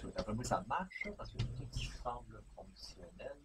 tout cas, d'après moi, ça marche, parce que tout qui semble fonctionnel.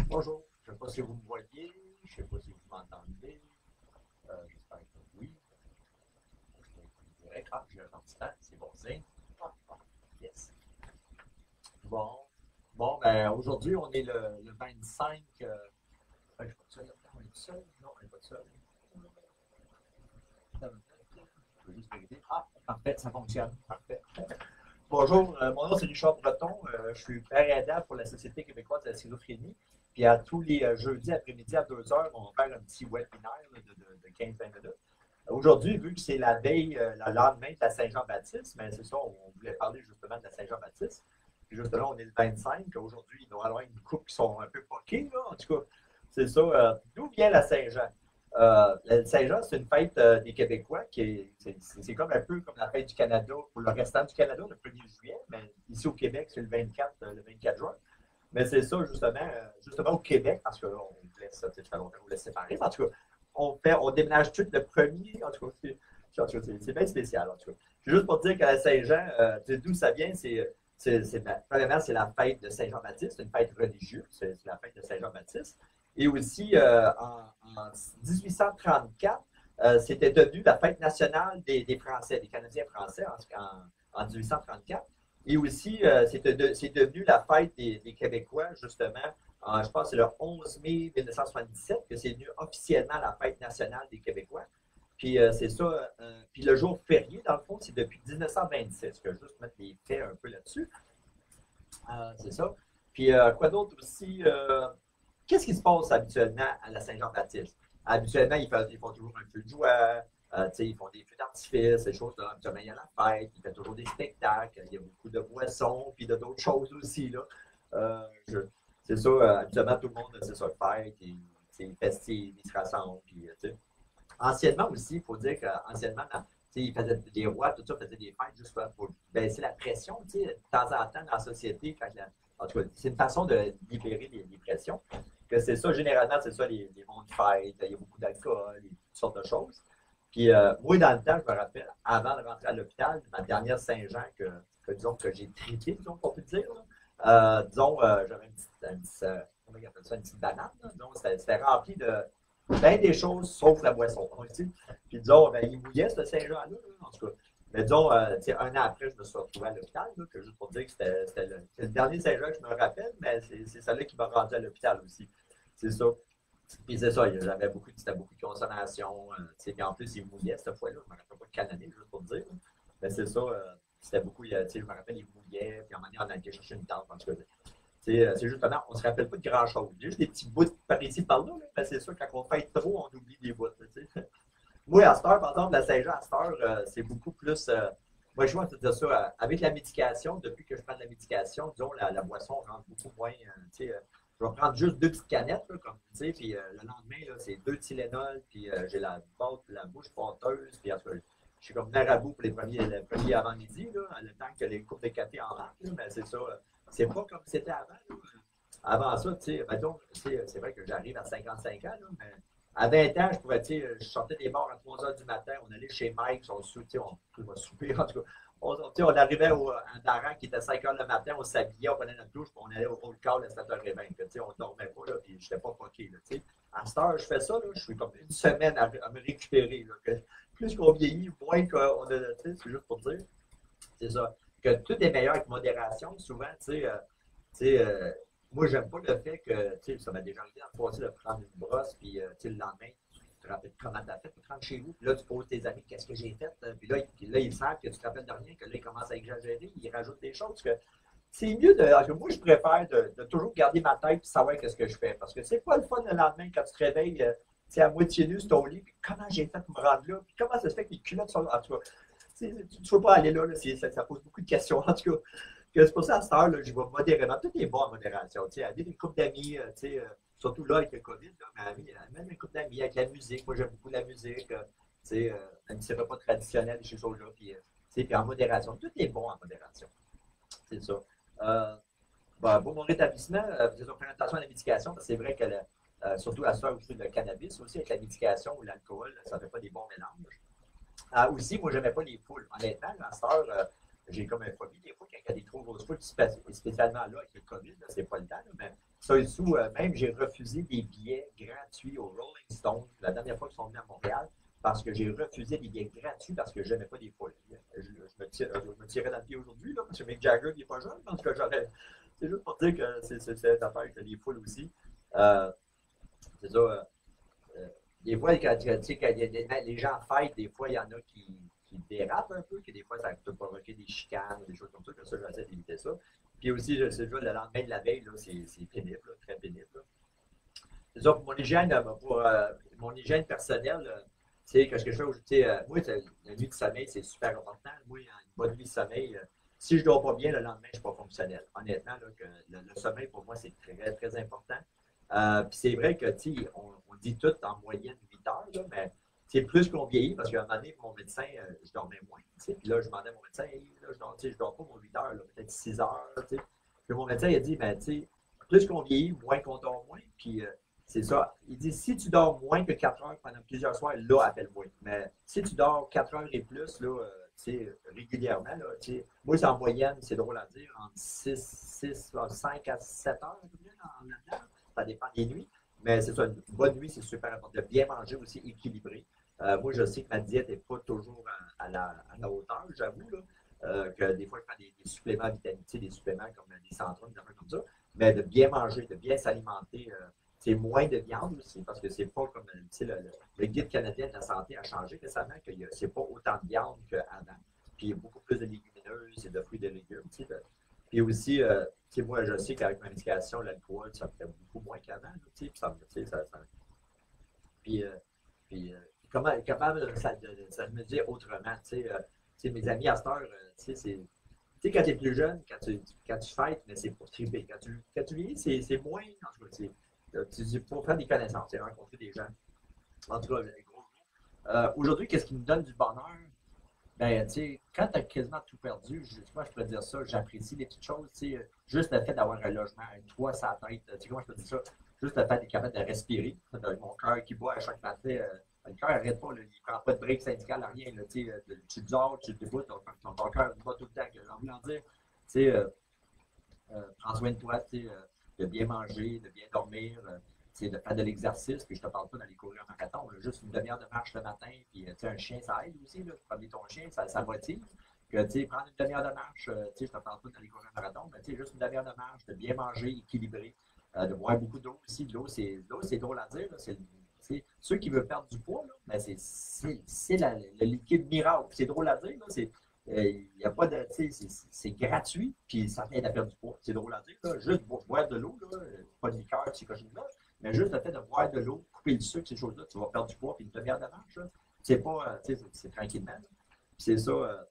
Bonjour, je ne sais pas si vous me voyez, je ne sais pas si vous m'entendez. J'espère que oui. Je vais direct. Ah, j'ai un temps, c'est bon signe. Yes. Bon. Bon, ben aujourd'hui, on est le 25. Je suis pas seul là-dedans, on est tout seul? Non, on n'est pas tout seul. Je vais juste vérifier. Ah, parfait, ça fonctionne. Parfait. Bonjour, mon nom c'est Richard Breton. Je suis père aidant pour la Société québécoise de la schizophrénie. Puis à tous les jeudis après-midi à 2 heures, on va faire un petit webinaire de 15-20 minutes. Aujourd'hui, vu que c'est la veille, le lendemain de la Saint-Jean-Baptiste, mais c'est ça, on voulait parler justement de la Saint-Jean-Baptiste. Puis justement, on est le 25. Aujourd'hui, il doit y avoir une couple qui sont un peu poquées, là. En tout cas, c'est ça. D'où vient la Saint-Jean? La Saint-Jean, c'est une fête des Québécois c'est comme un peu comme la fête du Canada pour le restant du Canada, le 1er juillet, mais ici au Québec, c'est le 24 juin. Mais c'est ça, justement au Québec, parce que là, on vous laisse, ça fait longtemps qu'on vous laisse séparer. En tout cas, on déménage tout le premier. En tout cas, c'est bien spécial. En tout cas. Juste pour dire que la Saint-Jean, d'où ça vient, premièrement, c'est la fête de Saint-Jean-Baptiste, c'est une fête religieuse, c'est la fête de Saint-Jean-Baptiste. Et aussi, en 1834, c'était devenu la fête nationale des Français, des Canadiens français en 1834. Et aussi, c'est devenu la fête des Québécois, justement, je pense que c'est le 11 mai 1977 que c'est devenu officiellement la fête nationale des Québécois. Puis c'est ça. Puis le jour férié, dans le fond, c'est depuis 1926. Je vais juste mettre les faits un peu là-dessus. C'est ça. Puis quoi d'autre aussi? Qu'est-ce qui se passe habituellement à la Saint-Jean-Baptiste? Habituellement, ils font toujours un feu de joie, ils font des feux d'artifice, des choses là. Habituellement, il y a la fête, ils font toujours des spectacles, il y a beaucoup de boissons, puis d'autres choses aussi. Là. C'est ça, habituellement, tout le monde, c'est ça, fête, c'est festif, ils se rassemblent. Puis, anciennement aussi, il faut dire qu'anciennement, ils faisaient des rois, tout ça, faisaient des fêtes juste pour baisser la pression. De temps en temps, dans la société, en tout cas, c'est une façon de libérer les pressions. Que c'est ça, généralement, c'est ça, les mondes de fête, il y a beaucoup d'alcool, toutes sortes de choses. Puis, moi, dans le temps, je me rappelle, avant de rentrer à l'hôpital, ma dernière Saint-Jean disons, que j'ai triqué, disons, pour peut dire, disons, j'avais comment on appelle ça, une petite banane, donc c'était rempli de bien des choses, sauf la boisson. Puis disons, ben, il mouillait ce Saint-Jean-là, en tout cas. Mais disons, un an après, je me suis retrouvé à l'hôpital, juste pour dire que c'était le dernier Saint-Jean que je me rappelle, mais c'est celle-là qui m'a rendu à l'hôpital aussi. C'est ça. Puis c'est ça, c'était beaucoup de consommation. Puis en plus, il mouillait cette fois-là. Je ne me rappelle pas de quelle année, juste pour dire. Mais c'est ça, c'était beaucoup, je me rappelle, il mouillait, puis à un moment donné, on a été chercher une tente, en tout cas. C'est justement, on ne se rappelle pas de grand-chose. Il y a juste des petits bouts par ici, par là, mais c'est sûr, quand on fait trop, on oublie des bouts. Moi, à cette heure, par exemple, la Saint-Jean, à cette heure, c'est beaucoup plus. Moi, je vois dire ça, avec la médication, depuis que je prends de la médication, disons, la boisson rentre beaucoup moins. Je vais prendre juste 2 petites canettes, là, comme tu sais, puis le lendemain, là, c'est 2 Tylenol, puis j'ai la bouche pâteuse, puis en tout cas, je suis comme marabout pour les premiers avant-midi, le temps que les coupes de café en rentrent, mais c'est ça. C'est pas comme c'était avant. Là. Avant ça, tu sais, c'est vrai que j'arrive à 55 ans, là, mais à 20 ans, je pouvais, je sortais des bars à 3 heures du matin, on allait chez Mike, on va souper, en tout cas. On arrivait à Daran qui était à 5 heures le matin, on s'habillait, on prenait notre douche, puis on allait au roll call à 7h20. On ne dormait pas, là, puis je n'étais pas poqué. À cette heure, je fais ça, là, je suis comme une semaine à me récupérer. Là, plus qu'on vieillit, moins qu'on a. C'est juste pour dire. C'est ça. Que tout est meilleur avec modération. Souvent, moi, j'aime pas le fait que, ça m'a déjà arrivé dans le passé de prendre une brosse, puis le lendemain, tu te rappelles comment tu as fait, tu rentres chez vous, puis là, tu poses tes amis, qu'est-ce que j'ai fait, puis là, ils savent que tu te rappelles de rien, que là, ils commencent à exagérer, ils rajoutent des choses. Que c'est mieux moi, je préfère de toujours garder ma tête et savoir qu'est-ce que je fais, parce que c'est pas le fun le lendemain quand tu te réveilles, à moitié nu sur ton lit, puis comment j'ai fait pour me rendre là, puis comment ça se fait que les culottes sont là, en tout cas. Tu ne veux pas aller là, ça pose beaucoup de questions, en tout cas. C'est pour ça, à cette heure, là, je vais modérément. Tout est bon en modération. Avec des couples d'amis, surtout là, avec le COVID, là, mais même une couple d'amis, avec la musique. Moi, j'aime beaucoup la musique. Même si ce n'est pas traditionnel chez choses-là. Puis en modération. Tout est bon en modération. C'est ça. Pour mon rétablissement, vous devez faire attention à la médication, parce que c'est vrai que, surtout à cette heure aussi, le cannabis, aussi, avec la médication ou l'alcool, ça ne fait pas des bons mélanges. Aussi, moi, je n'aimais pas les foules. Honnêtement, à cette heure, j'ai comme un phobie des fois quand il y a des trop grosses foules, spécialement là avec le COVID, c'est pas le temps, là, mais ça et sous, même j'ai refusé des billets gratuits au Rolling Stone la dernière fois qu'ils sont venus à Montréal parce que j'ai refusé des billets gratuits parce que je n'aimais pas des foules. Je me tirais dans le pied aujourd'hui, là, parce que Mick Jagger n'est pas jeune, parce que j'aurais. C'est juste pour dire que c'est cette affaire que les foules aussi. Euh, c'est ça. Des fois, quand les gens fêtent, des fois, il y en a qui dérapent un peu, que des fois, ça peut provoquer des chicanes, des choses comme ça, que ça, j'essaie d'éviter ça. Puis aussi, c'est le lendemain de la veille, c'est pénible, là, très pénible. Là. C'est ça, pour mon hygiène personnelle, tu sais, qu'est-ce que je fais aujourd'hui? Moi, la nuit de sommeil, c'est super important. Moi, une bonne nuit de sommeil, si je ne dors pas bien, le lendemain, je ne suis pas fonctionnel. Honnêtement, là, que le sommeil, pour moi, c'est très, très important. Puis c'est vrai que, tu sais, on dit tout en moyenne 8 heures, là, mais c'est plus qu'on vieillit, parce qu'à un moment donné, mon médecin, je dormais moins. Puis là, je demandais à mon médecin, hey, là, je dors pas mon 8 heures, peut-être 6 heures. Tu sais. Puis mon médecin, il a dit, ben, tu sais, plus qu'on vieillit, moins qu'on dort moins. Puis c'est ça. Il dit, si tu dors moins que 4 heures pendant plusieurs soirs, là, appelle-moi. Mais si tu dors 4 heures et plus, là, régulièrement, là, moi, c'est en moyenne, c'est drôle à dire, entre 5 à 7 heures, là-dedans. Ça dépend des nuits. Mais c'est ça, une bonne nuit, c'est super important. De bien manger aussi, équilibré. Moi, je sais que ma diète n'est pas toujours à la hauteur, j'avoue. Là, que des fois, je prends des suppléments vitaminiques, des suppléments comme des centrums, des affaires comme ça. Mais de bien manger, de bien s'alimenter. C'est moins de viande aussi, parce que c'est pas comme le guide canadien de la santé a changé récemment, que c'est pas autant de viande qu'avant. Puis il y a beaucoup plus de légumineuses et de fruits et de légumes. Puis aussi, moi, je sais qu'avec ma médication, l'alcool, ça me fait beaucoup moins qu'avant. Puis puis, puis comment ça me dit autrement? Mes amis à cette heure, quand tu es plus jeune, quand tu fêtes, mais c'est pour triper. Quand tu vieillis, c'est moins. En tout cas, c'est pour faire des connaissances, c'est rencontrer des gens. En tout cas, gros. Aujourd'hui, qu'est-ce qui me donne du bonheur? Ben, tu sais, quand tu as quasiment tout perdu, moi, je pourrais dire ça, j'apprécie les petites choses, tu sais, juste le fait d'avoir un logement, un toit sur la tête, tu sais, comment je peux dire ça? Juste le fait d'être capable de respirer, mon cœur qui bat à chaque matin, le cœur n'arrête pas, là, il ne prend pas de break syndical, rien, là, tu sais, tu dors, tu te déboules, ton cœur bat tout le temps, en voulant dire, tu sais, prends soin de toi, tu sais, de bien manger, de bien dormir, de faire de l'exercice, puis je ne te parle pas d'aller courir un marathon, là, juste une demi-heure de marche le matin, puis un chien, ça aide aussi, là, promener ton chien, ça motive. Que, prendre une demi-heure de marche, je ne te parle pas d'aller courir un marathon, mais juste une demi-heure de marche, de bien manger, équilibré, de boire beaucoup d'eau aussi. L'eau, c'est drôle à dire, là, ceux qui veulent perdre du poids, là, ben c'est le liquide miracle. C'est drôle à dire, il n'y a pas de. C'est gratuit, puis ça t'aide à perdre du poids. C'est drôle à dire. Là. Juste boire de l'eau, pas de liqueur, ces cochons-là, mais juste le fait de boire de l'eau, couper le sucre, ces choses-là, tu vas perdre du poids, puis une demi-heure de marche, c'est pas. C'est tranquillement. Puis c'est ça,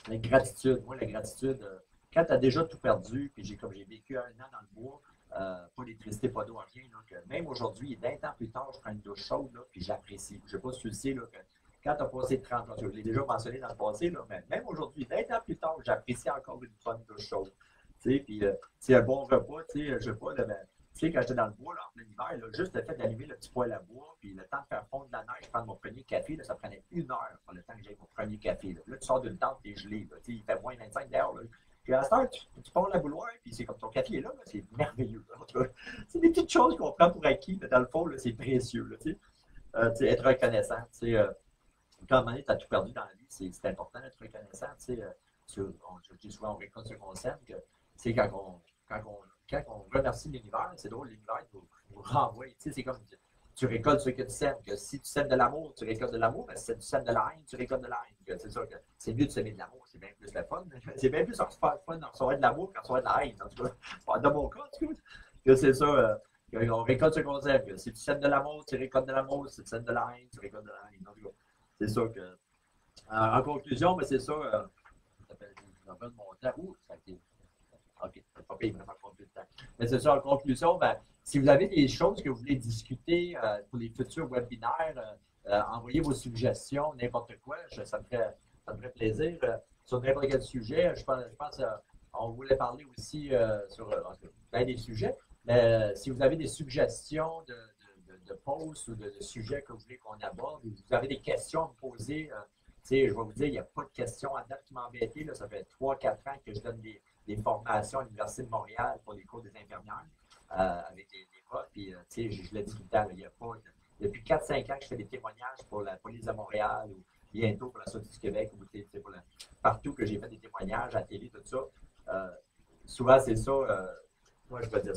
la gratitude. Moi, la gratitude, quand tu as déjà tout perdu, puis comme j'ai vécu 1 an dans le bois, pas d'électricité, pas d'eau, rien, là, que même aujourd'hui, 20 ans plus tard, je prends une douche chaude, là, puis j'apprécie. Je ne sais pas si tu le sais, là, que quand tu as passé 30 ans, je l'ai déjà mentionné dans le passé, là, mais même aujourd'hui, 20 ans plus tard, j'apprécie encore une bonne douche chaude. Puis, c'est un bon repas, je sais pas, là, ben, quand j'étais dans le bois, là, en plein hiver, là, juste le fait d'allumer le petit poêle à bois, puis le temps de faire fondre de la neige, prendre mon premier café, là, ça prenait 1 heure pour le temps que j'aie mon premier café. Là, tu sors d'une tente, t'es gelé, là, il fait moins 25 dehors. Là. Puis à cette heure, tu pars la bouloire, puis c'est comme ton café est là, c'est merveilleux. C'est des petites choses qu'on prend pour acquis, mais dans le fond, là, c'est précieux. Là, être reconnaissant. Quand à un moment donné, tu as tout perdu dans la vie, c'est important d'être reconnaissant. Je dis souvent, on récolte ce qu'on sème, que quand on remercie l'univers, c'est drôle, l'univers nous renvoie. C'est comme tu récoltes ce que tu sèmes. Que si tu sèmes de l'amour, tu récoltes de l'amour. Mais si tu sèmes de la haine, tu récoltes de la haine. C'est sûr que c'est mieux de semer de l'amour. C'est bien plus le fun. C'est bien plus fun de recevoir de l'amour qu'en recevoir de la haine. En tout cas, dans mon cas, en tout cas, c'est ça. On récolte ce qu'on sème. Que si tu sèmes de l'amour, tu récoltes de l'amour. Si tu sèmes de la haine, tu récoltes de la haine. En tout cas, c'est ça que. En conclusion, c'est ça. Je m'appelle mon temps. Ça a été. OK, pas payé vraiment compte de temps. Mais c'est ça, en conclusion, si vous avez des choses que vous voulez discuter pour les futurs webinaires, envoyez vos suggestions, n'importe quoi, ça me ferait plaisir. Sur n'importe quel sujet, je pense qu'on voulait parler aussi sur des sujets. Mais si vous avez des suggestions de posts ou de sujets que vous voulez qu'on aborde, ou vous avez des questions à me poser, sais, je vais vous dire, il n'y a pas de questions à date qui m'embêtaient. Ça fait 3-4 ans que je donne des formations à l'Université de Montréal pour les cours des infirmières avec les profs. Puis, tu sais, je l'ai dit tout le temps, il n'y a pas. Depuis 4-5 ans que je fais des témoignages pour la police de Montréal ou bientôt pour la Société du Québec ou pour partout que j'ai fait des témoignages à la télé, tout ça. Euh, souvent, c'est ça. Moi, je vais dire.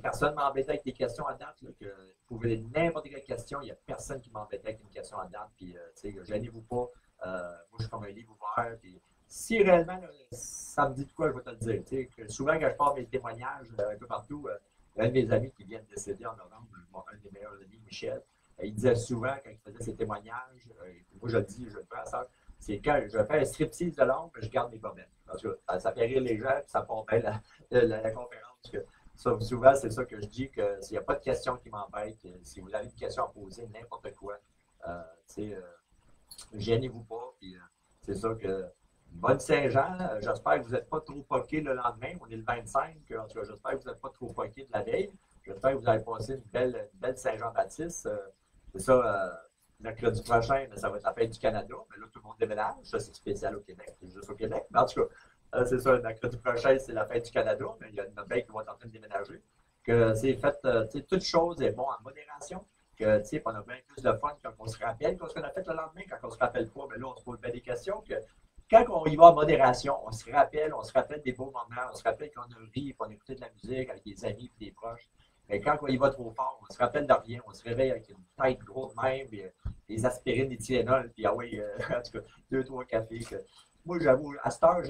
Personne ne m'embêtait avec des questions à date. Là, que vous pouvez n'importe quelle question, il n'y a personne qui m'embêtait avec une question à date. Puis, gênez-vous pas. Moi, je suis comme un livre ouvert. Puis, si réellement, là, ça me dit de quoi, je vais te le dire. Souvent, quand je parle mes témoignages un peu partout, un de mes amis qui vient de décéder en novembre, un des meilleurs amis, Michel, il disait souvent, quand il faisait ses témoignages, moi je le dis, je le fais à ça, c'est quand je fais un striptease de l'ombre, je garde mes bobettes. Parce que ça fait rire les gens, puis ça part bien la conférence. Que, souvent, c'est ça que je dis, que s'il n'y a pas de questions qui m'embêtent, si vous avez une question à poser, n'importe quoi, gênez-vous pas. Puis, c'est ça que. Bonne Saint-Jean, j'espère que vous n'êtes pas trop poqué le lendemain. On est le 25. En tout cas, j'espère que vous n'êtes pas trop poqué de la veille. J'espère que vous avez passé une belle Saint-Jean-Baptiste. C'est ça, mercredi prochain, mais ça va être la fête du Canada. Mais là, tout le monde déménage. Ça, c'est spécial au Québec. C'est juste au Québec. Mais en tout cas, c'est ça, le mercredi prochain, c'est la fête du Canada. Mais il y a une veille qui va être en train de déménager. Que c'est fait, toute chose est bon en modération. Que, on a bien plus de fun quand on se rappelle qu'on a fait le lendemain. Quand on ne se rappelle pas, mais là, on se pose bien des questions. Que, quand on y va en modération, on se rappelle des beaux moments, on se rappelle qu'on a ri, qu'on a écouté de la musique avec des amis et des proches. Mais quand on y va trop fort, on se rappelle de rien, on se réveille avec une tête grosse de même, puis, des aspirines, des Tylenol, puis ah oui, en tout cas, 2-3 cafés. Moi, j'avoue, à cette heure,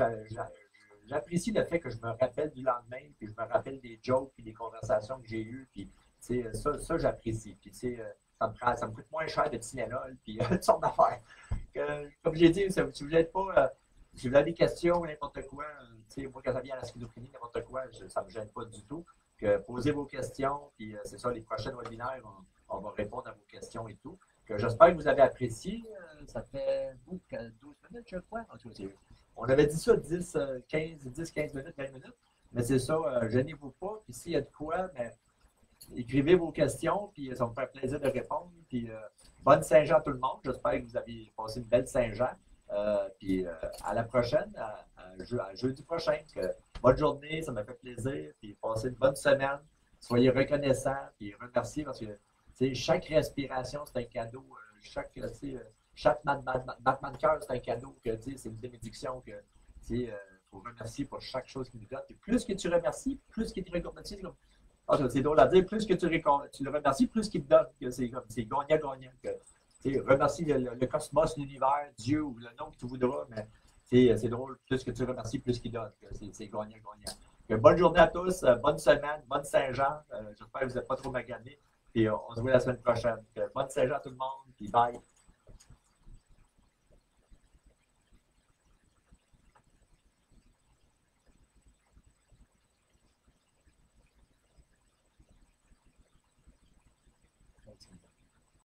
j'apprécie le fait que je me rappelle du lendemain, puis je me rappelle des jokes, puis des conversations que j'ai eues, puis ça j'apprécie. Puis ça me coûte moins cher de Tylenol, puis toutes sortes d'affaires. Comme j'ai dit, si vous n'êtes pas, si vous avez des questions ou n'importe quoi, moi quand ça vient à la schizophrénie, n'importe quoi, ça ne me gêne pas du tout. Posez vos questions, puis c'est ça, les prochains webinaires, on va répondre à vos questions et tout. J'espère que vous avez apprécié. Ça fait 12 minutes, je crois. En tout cas, on avait dit ça 10-15 minutes, 20 minutes. Mais c'est ça, gênez-vous pas. Puis s'il y a de quoi, mais écrivez vos questions, puis ça me fait plaisir de répondre. Puis bonne Saint-Jean à tout le monde. J'espère que vous avez passé une belle Saint-Jean. Puis à la prochaine, à jeudi prochain. Bonne journée, ça m'a fait plaisir. Puis passez une bonne semaine. Soyez reconnaissants, puis remerciez parce que chaque respiration, c'est un cadeau. Chaque battement de cœur, c'est un cadeau. C'est une bénédiction que faut remercier pour chaque chose qu'il nous donne. Et plus que tu remercies, plus qu'il te récompense. C'est drôle à dire, plus que tu le remercies, plus qu'il te donne. C'est gagnant-gagnant. Remercie le cosmos, l'univers, Dieu ou le nom que tu voudras, mais c'est drôle, plus que tu remercies, plus qu'il donne. C'est gagnant-gagnant. Bonne journée à tous, bonne semaine, bonne Saint-Jean. J'espère que vous n'êtes pas trop maganés. Puis on se voit la semaine prochaine. Bonne Saint-Jean à tout le monde, puis bye. Continue.